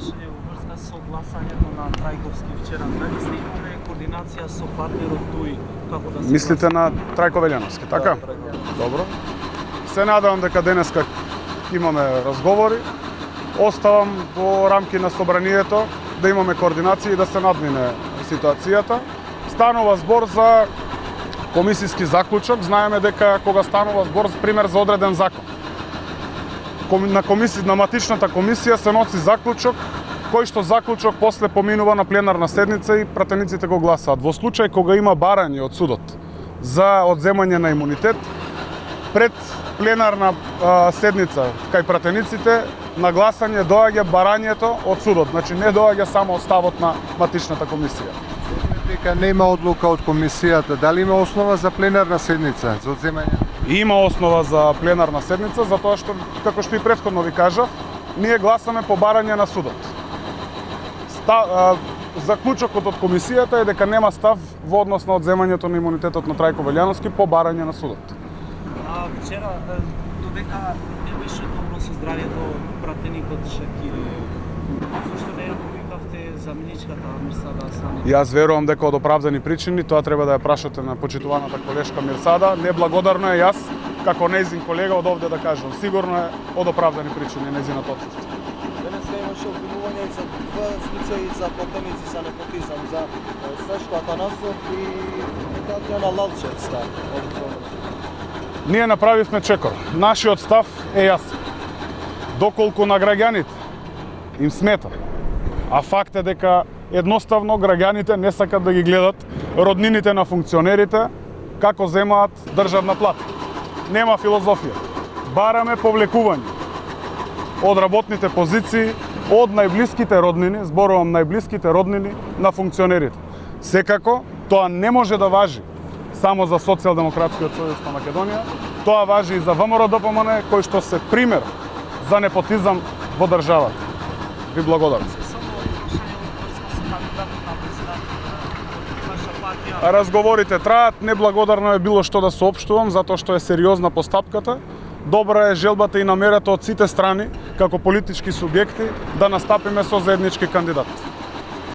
прашање во врска со гласањето на Трајковски вчера. Дали сте имале координација со партнерот тој како да се Мислите на Трајко Велјановски, така? Добро. Се надевам дека денеска имаме разговори. Оставам во рамки на собранието да имаме координација и да се надмине ситуацијата. Станува збор за комисиски заклучок. Знаеме дека кога станува збор пример за одреден закон, на матичната комисија се носи заклучок, кој што заклучок после поминува на пленарна седница и пратениците го гласаат. Во случај кога има барање од судот за одземање на имунитет, пред пленарна седница кај пратениците на гласање доаѓа барањето од судот. Значи не доаѓа само ставот на матичната комисија. Дека нема одлука од комисијата, дали има основа за пленарна седница за одземање? Има основа за пленарна седница, затоа што, како што и претходно ви кажав, ние гласаме по барање на судот. Заклучокот од комисијата е дека нема став во однос на одземањето на имунитетот на Трајко Велјановски по барање на судот. Вчера додека не беше добро со здравјето пратеникот Шакири, зашто не ја повикавте заменичката Мирсада Асани? Јас верувам дека од оправдани причини, тоа треба да ја прашате на почитуваната колешка Мирсада. Неблагодарно е јас, како нејзин колега, од овде да кажам. Сигурно е од оправдани причини нејзиното отсуство. Денеска имаше обвинување за два случаи за платеници за непотизам, за Сашко Атанасов и Татјана Лалчевска. Ние направивме чекор. Нашиот став е јасен. Доколку на граѓаните им смета, а факт е дека едноставно граѓаните не сакат да ги гледат роднините на функционерите како земаат државна плата. Нема филозофија. Бараме повлекување од работните позиции, од најблиските роднини, зборувам најблиските роднини на функционерите. Секако, тоа не може да важи само за Социјалдемократскиот сојуз на Македонија, тоа важи и за ВМРО-ДПМН, кој што се пример за непотизам во државата. Ви благодарам. Разговорите траат, неблагодарно е било што да соопштувам, затоа што е сериозна постапката. Добра е желбата и намерата од сите страни, како политички субјекти, да настапиме со заеднички кандидат.